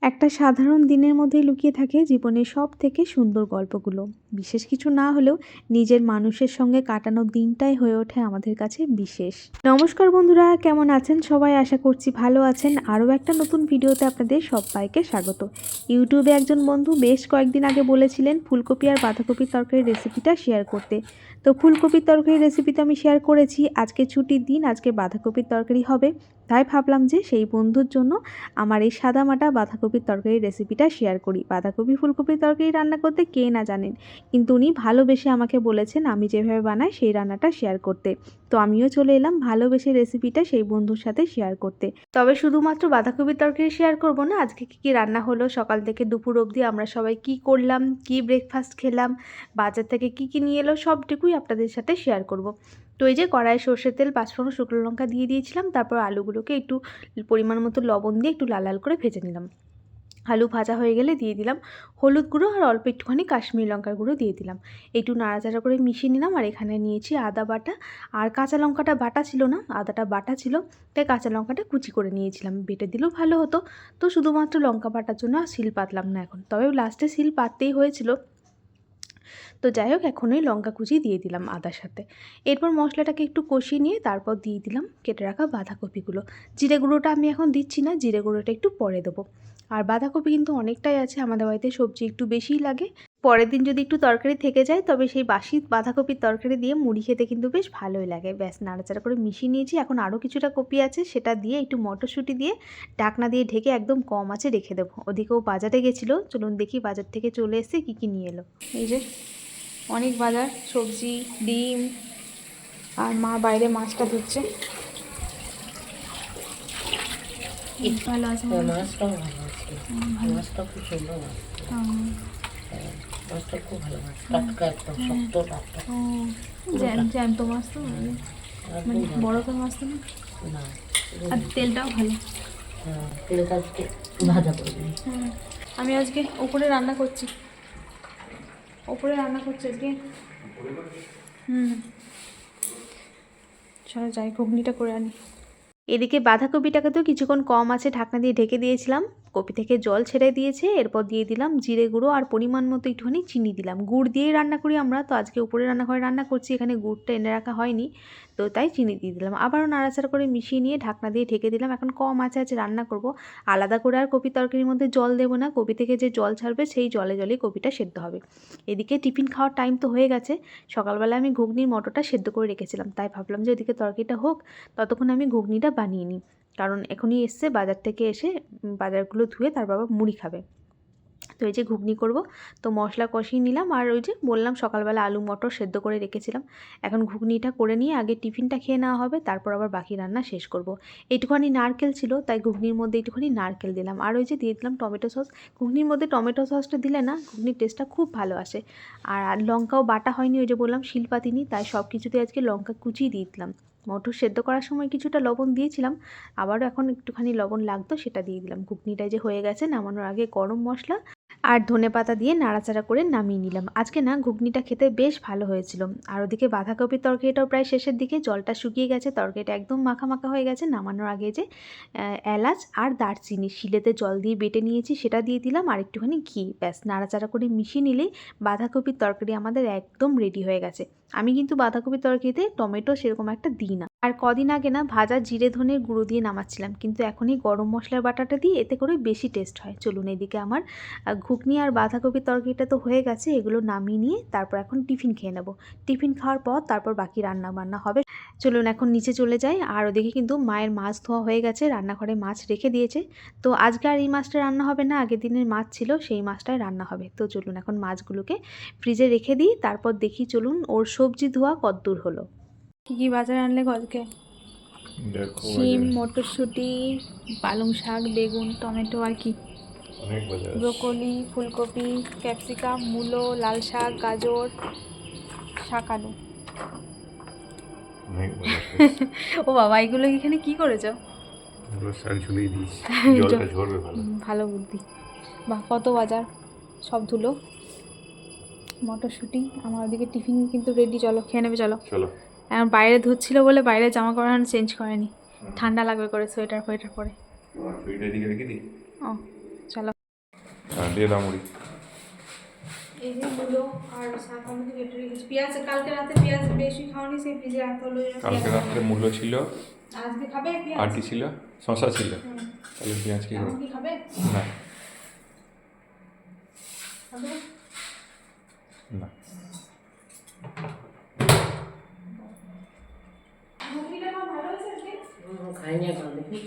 একটা সাধারণ দিনের মধ্যেই লুকিয়ে থাকে জীবনের সব থেকে সুন্দর গল্পগুলো। বিশেষ কিছু না হলেও নিজের মানুষের সঙ্গে কাটানো দিনটাই হয়ে ওঠে আমাদের কাছে বিশেষ। নমস্কার বন্ধুরা, কেমন আছেন সবাই? আশা করছি ভালো আছেন। আরও একটা নতুন ভিডিওতে আপনাদের সবাইকে স্বাগত। ইউটিউবে একজন বন্ধু বেশ কয়েকদিন আগে বলেছিলেন ফুলকপি আর বাঁধাকপির তরকারির রেসিপিটা শেয়ার করতে। তো ফুলকপির তরকারির রেসিপি তো আমি শেয়ার করেছি। আজকে ছুটির দিন, আজকে বাঁধাকপির তরকারি হবে। তাই ভাবলাম যে সেই বন্ধুর জন্য আমার এই সাদামাটা বাঁধাকপির তরকারির রেসিপিটা শেয়ার করি। বাঁধাকপি ফুলকপির তরকারি রান্না করতে কে না জানেন, কিন্তু উনি ভালোবেসে আমাকে বলেছেন আমি যেভাবে বানাই সেই রান্নাটা শেয়ার করতে। তো আমিও চলে এলাম ভালোবেসে রেসিপিটা সেই বন্ধুর সাথে শেয়ার করতে। তবে শুধুমাত্র বাঁধাকপির তরকারি শেয়ার করব না, আজকে কী কী রান্না হলো, সকাল থেকে দুপুর অবধি আমরা সবাই কি করলাম, কি ব্রেকফাস্ট খেলাম, বাজার থেকে কি কি নিয়ে এলো, সবটুকুই আপনাদের সাথে শেয়ার করব। তো এই যে কড়াইয়ে সর্ষের তেল, পাঁচফোড়ন, শুকনো লঙ্কা দিয়ে দিয়েছিলাম। তারপর আলুগুলোকে একটু পরিমাণ মতো লবণ দিয়ে একটু লাল লাল করে ভেজে নিলাম। আলু ভাজা হয়ে গেলে দিয়ে দিলাম হলুদ গুঁড়ো আর অল্প একটুখানি কাশ্মীরি লঙ্কার গুঁড়ো দিয়ে দিলাম। একটু নাড়াচাড়া করে মিশিয়ে নিলাম। আর এখানে নিয়েছি আদা বাটা, আর কাঁচা লঙ্কাটা বাটা ছিল না, আদাটা বাটা ছিল, তাই কাঁচা লঙ্কাটা কুচি করে নিয়েছিলাম। বেটে দিলেও ভালো হতো, তো শুধুমাত্র লঙ্কা বাটার জন্য শিল পাতলাম না এখন, তবে লাস্টে শিল পাততেই হয়েছিল। তো যাই হোক, এখন ওই লঙ্কা কুচি দিয়ে দিলাম আদার সাথে। এরপর মশলাটাকে একটু কষিয়ে নিয়ে তারপর দিয়ে দিলাম কেটে রাখা বাঁধাকপিগুলো। জিরে গুঁড়োটা আমি এখন দিচ্ছি না, জিরে গুঁড়োটা একটু পরে দেবো। আর বাঁধাকপি কিন্তু অনেকটাই আছে, আমাদের বাড়িতে সবজি একটু বেশিই লাগে। পরের দিন যদি একটু তরকারি থেকে যায়, তবে সেই বাসি বাঁধাকপির তরকারি দিয়ে মুড়ি খেতে কিন্তু বেশ ভালোই লাগে। ব্যাস নাড়াচাড়া করে মিশিয়ে নিয়েছি। এখন আরও কিছুটা কপি আছে, সেটা দিয়ে একটু মটরশুঁটি দিয়ে ঢাকনা দিয়ে ঢেকে একদম কম আঁচে রেখে দেবো। ওদিকেও বাজারে গেছিলো, চলুন দেখি বাজার থেকে চলে এসে কী কী নিয়ে এলো। এই যে অনেক বাজার, সবজি, ডিম, আর মা বাইরে মাছটা ধুচ্ছে। ভালো আছে, মাছটাও ভালো আছে, মাছটা খুব সুন্দর মাছ, মাছটা খুব ভালো মাছ, টাটকা একদম শক্ত টাটকা, জ্যান্ত মাছ তো, মানে বড় তো মাছ তো না, আর তেলটাও ভালো। হ্যাঁ, তেলটা আজকে ভাজা করে দিই। আমি আজকে ওপরে রান্না করছি, আজকে। চলো যাই, ঘুগনিটা করে আনি। এদিকে বাঁধাকপিটাকে তো কিছুক্ষণ কম আছে ঢাকনা দিয়ে ঢেকে দিয়েছিলাম। কপি থেকে জল ছেড়ে দিয়েছে। এরপর দিয়ে দিলাম জিরে গুঁড়ো আর পরিমাণ মতো একটুখানি চিনি দিলাম। গুড় দিয়েই রান্না করি আমরা, তো আজকে উপরে রান্নাঘরে রান্না করছি, এখানে গুড়টা এনে রাখা হয়নি, তো তাই চিনি দিয়ে দিলাম। আবারও নাড়াচাড়া করে মিশিয়ে নিয়ে ঢাকনা দিয়ে ঢেকে দিলাম। এখন কম আছে রান্না করব। আলাদা করে আর কপি তরকারির মধ্যে জল দেবো না, কপি থেকে যে জল ছাড়বে সেই জলে জলেই কপিটা সেদ্ধ হবে। এদিকে টিফিন খাওয়ার টাইম তো হয়ে গেছে। সকালবেলা আমি ঘুগনির মটরটা সেদ্ধ করে রেখেছিলাম, তাই ভাবলাম যে ওদিকে তরকারিটা হোক, ততক্ষণ আমি ঘুগনিটা বানিয়ে নিই। কারণ এখনই এসছে বাজার থেকে, এসে বাজারগুলো ধুয়ে তারপর আবার মুড়ি খাবে। তো এই যে ঘুগনি করব, তো মশলা কষিয়ে নিলাম। আর ওই যে বললাম সকালবেলা আলু মটর সেদ্ধ করে রেখেছিলাম। এখন ঘুগনিটা করে নিয়ে আগে টিফিনটা খেয়ে নেওয়া হবে, তারপর আবার বাকি রান্না শেষ করব। একটুখানি নারকেল ছিল, তাই ঘুগনির মধ্যে একটুখানি নারকেল দিলাম। আর ওই যে দিয়ে দিলাম টমেটো সস। ঘুগনির মধ্যে টমেটো সসটা দিলে না ঘুগনির টেস্টটা খুব ভালো আসে। আর লঙ্কাও বাটা হয়নি, ওই যে বললাম শিলপাতিনি, তাই সব কিছুতে আজকে লঙ্কা কুচি দিয়ে দিলাম। মটর সেদ্ধ করার সময় কিছুটা লবণ দিয়েছিলাম, আবারও এখন একটুখানি লবণ লাগতো, সেটা দিয়ে দিলাম। ঘুগনিটাই যে হয়ে গেছে, নামানোর আগে গরম মশলা আর ধনেপাতা দিয়ে নাড়াচাড়া করে নামিয়ে নিলাম। আজকে না ঘুগনিটা খেতে বেশ ভালো হয়েছিল। আর ওদিকে বাঁধাকপির তরকারিটাও প্রায় শেষের দিকে, জলটা শুকিয়ে গেছে, তরকারিটা একদম মাখা মাখা হয়ে গেছে। নামানোর আগে যে এলাচ আর দারচিনি শিলেতে জল দিয়ে বেটে নিয়েছি সেটা দিয়ে দিলাম, আর একটুখানি ঘি। ব্যাস নাড়াচাড়া করে মিশিয়ে নিলেই বাঁধাকপির তরকারি আমাদের একদম রেডি হয়ে গেছে। আমি কিন্তু বাঁধাকপির তরকারিতে টমেটো সেরকম একটা দিই না। আর কদিন আগে না ভাজা জিরে ধনের গুঁড়ো দিয়ে নামাচ্ছিলাম, কিন্তু এখন এই গরম মশলার বাটাটা দিয়ে এতে করে বেশি টেস্ট হয়। চলুন এদিকে আমার ঘুগনি আর বাঁধাকপির তরকারিটা তো হয়ে গেছে, এগুলো নামিয়ে নিয়ে তারপর এখন টিফিন খেয়ে নেব। টিফিন খাওয়ার পর তারপর বাকি রান্না বান্না হবে। চলুন এখন নিচে চলে যাই। আর ওদিকে কিন্তু মায়ের মাছ ধোয়া হয়ে গেছে, রান্নাঘরে মাছ রেখে দিয়েছে। তো আজকে আর এই মাছটা রান্না হবে না, আগের দিনের মাছ ছিল সেই মাছটাই রান্না হবে। তো চলুন এখন মাছগুলোকে ফ্রিজে রেখে দিই, তারপর দেখি চলুন ওর সবজি ধোয়া কতদূর হলো। কী কী বাজার আনলে আজকে? শিম, মটরশুঁটি, পালং শাক, বেগুন, টমেটো, আর কি ব্রোকলি, ফুলকপি, ক্যাপসিকাম, মূলো, লাল শাক, গাজর, শাক, আলু। ও বাবা, এগুলো এখানে কি করেছো? ভালো বুদ্ধি। বাহ, কত বাজার সব ধুলো। মটরশুঁটি আমার ওদিকে টিফিন কিন্তু রেডি, চলো খেয়ে নেবে, চলো। এখন বাইরে ধুচ্ছিল বলে বাইরে জামা কাপড় চেঞ্জ করেনি, ঠান্ডা লাগবে করে সোয়েটার ফোয়েটার পরে। ও চলো দিয়ে দাও মুড়ি। এই যে মূলো আর শাক আমি তো কেটে রেখেছি। পেঁয়াজ কালকে রাতে পেঁয়াজ বেশি খাওয়ানি, সেই ভিজে রাখতে হলো। কালকে রাত্রে মূল্য ছিল, আজকে খাবে পেঁয়াজ? আর কি ছিল? শশা ছিল। হুম। তাহলে পেঁয়াজ কি এখন করবো? কি খাবে? না খাবে? না, মুরগিটা আমার ভালো হয়েছে আজকে? খাইনি এখন, দেখি।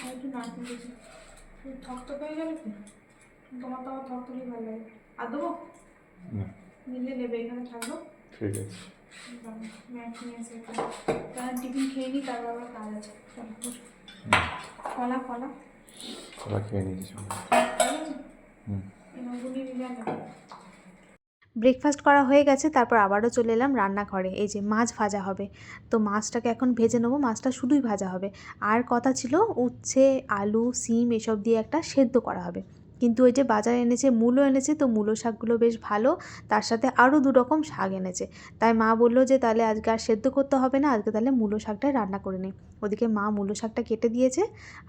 আর একটু নাড়তে দিয়েছি। থকথকে হয়ে গেল কি? তোমার তো আমার থকথকেই ভালো লাগে। আর দেবো? না, নিলে নেবে, এখানে থাকবো। ঠিক আছে। ম্যাট নিয়ে এসে তার টিফিন খেয়ে নিই, তারপর আবার কাজ আছে। চলো বসো। কলা কলা কলা খেয়ে নিয়েছি। এনাগুলি নিয়ে যাবে। ব্রেকফাস্ট করা হয়ে গেছে, তারপর আবারও চলে এলাম রান্নাঘরে। এই যে মাছ ভাজা হবে, তো মাছটাকে এখন ভেজে নেবো। মাছটা শুধুই ভাজা হবে, আর কথা ছিল উচ্ছে আলু সিম এসব দিয়ে একটা সেদ্ধ করা হবে। কিন্তু ওই যে বাজারে এনেছে মূলো এনেছে, তো মূলো শাকগুলো বেশ ভালো, তার সাথে আরও 2 রকম শাক এনেছে। তাই মা বললো যে তাহলে আজকে আর সেদ্ধ করতে হবে না, আজকে তাহলে মূলো শাকটাই রান্না করে নিই। ওদিকে মা মূলো শাকটা কেটে দিয়েছে,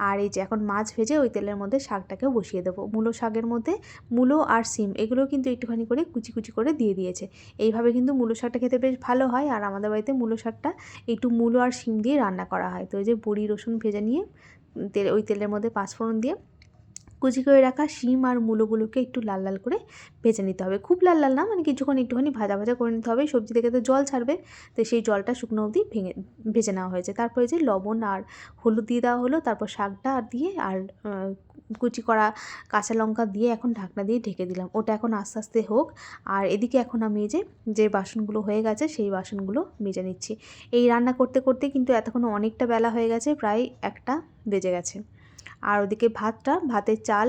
আর এই যে এখন মাছ ভেজে ওই তেলের মধ্যে শাকটাকেও বসিয়ে দেবো। মূলো শাকের মধ্যে মূলো আর সিম এগুলো কিন্তু একটুখানি করে কুচি কুচি করে দিয়ে দিয়েছে। এইভাবে কিন্তু মূলো শাকটা খেতে বেশ ভালো হয়, আর আমাদের বাড়িতে মূলো শাকটা একটু মূলো আর সিম দিয়ে রান্না করা হয়। তো এই যে বড়ি রসুন ভেজে নিয়ে ওই তেলের মধ্যে পাঁচফোড়ন দিয়ে কুচি করে রাখা শিম আর মূলোগুলোকে একটু লাল লাল করে ভেজে নিতে হবে। খুব লাল লাল না, মানে কিছুক্ষণ একটুখানি ভাজা ভাজা করে নিতে হবে। সবজি থেকে তো জল ছাড়বে, তো সেই জলটা শুকনো অবধি ভেজে নেওয়া হয়েছে। তারপরে যে লবণ আর হলুদ দিয়ে দেওয়া হলো, তারপর শাকটা দিয়ে আর কুচি করা কাঁচা লঙ্কা দিয়ে এখন ঢাকনা দিয়ে ঢেকে দিলাম। ওটা এখন আস্তে আস্তে হোক, আর এদিকে এখন আমি এই যে বাসনগুলো হয়ে গেছে সেই বাসনগুলো মেজে নিচ্ছি। এই রান্না করতে করতে কিন্তু এতক্ষণ অনেকটা বেলা হয়ে গেছে, প্রায় 1টা বেজে গেছে। আর ওদিকে ভাতের চাল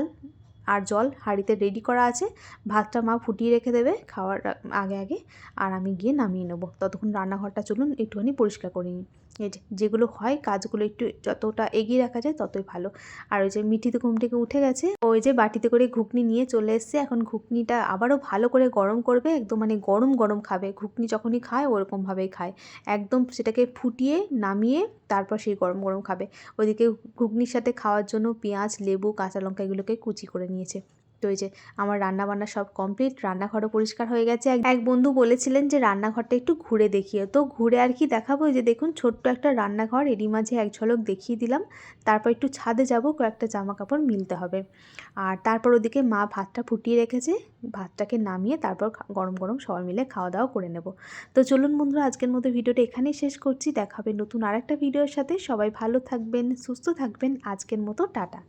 আর জল হাঁড়িতে রেডি করা আছে। ভাতটা মা ফুটিয়ে রেখে দেবে খাওয়ার আগে আগে, আর আমি গিয়ে নামিয়ে নেবো। ততক্ষণ রান্নাঘরটা চলুন একটুখানি পরিষ্কার করে নিই। এই যেগুলো হয় কাজগুলো একটু যতটা এগিয়ে রাখা যায় ততই ভালো। আর ওই যে মিঠি তো ঘুম থেকে উঠে গেছে, ওই যে বাটিতে করে ঘুগনি নিয়ে চলে এসছে। এখন ঘুগনিটা আবারও ভালো করে গরম করবে, একদম মানে গরম গরম খাবে। ঘুগনি যখনই খায় ওরকমভাবেই খায়, একদম সেটাকে ফুটিয়ে নামিয়ে তারপর সেই গরম গরম খাবে। ওইদিকে ঘুগনির সাথে খাওয়ার জন্য পেঁয়াজ লেবু কাঁচা লঙ্কা এগুলোকে কুচি করে নিয়েছে। তো এই যে আমার রান্নাবান্না সব কমপ্লিট, রান্নাঘরও পরিষ্কার হয়ে গেছে। এক বন্ধু বলেছিলেন যে রান্নাঘরটা একটু ঘুরে দেখিয়ে, তো ঘুরে আর কি দেখাবো। এই যে দেখুন ছোট্ট একটা রান্নাঘর, এরই মাঝে এক ঝলক দেখিয়ে দিলাম। তারপর একটু ছাদে যাব, কয়েকটা জামা কাপড় মিলতে হবে। আর তারপর ওদিকে মা ভাতটা ফুটিয়ে রেখেছে, ভাতটাকে নামিয়ে তারপর গরম গরম সবাই মিলে খাওয়া দাওয়া করে নেব। তো চলুন বন্ধুরা, আজকের মতো ভিডিওটা এখানেই শেষ করছি। দেখা হবে নতুন আরেকটা ভিডিওর সাথে। সবাই ভালো থাকবেন, সুস্থ থাকবেন। আজকের মতো টাটা।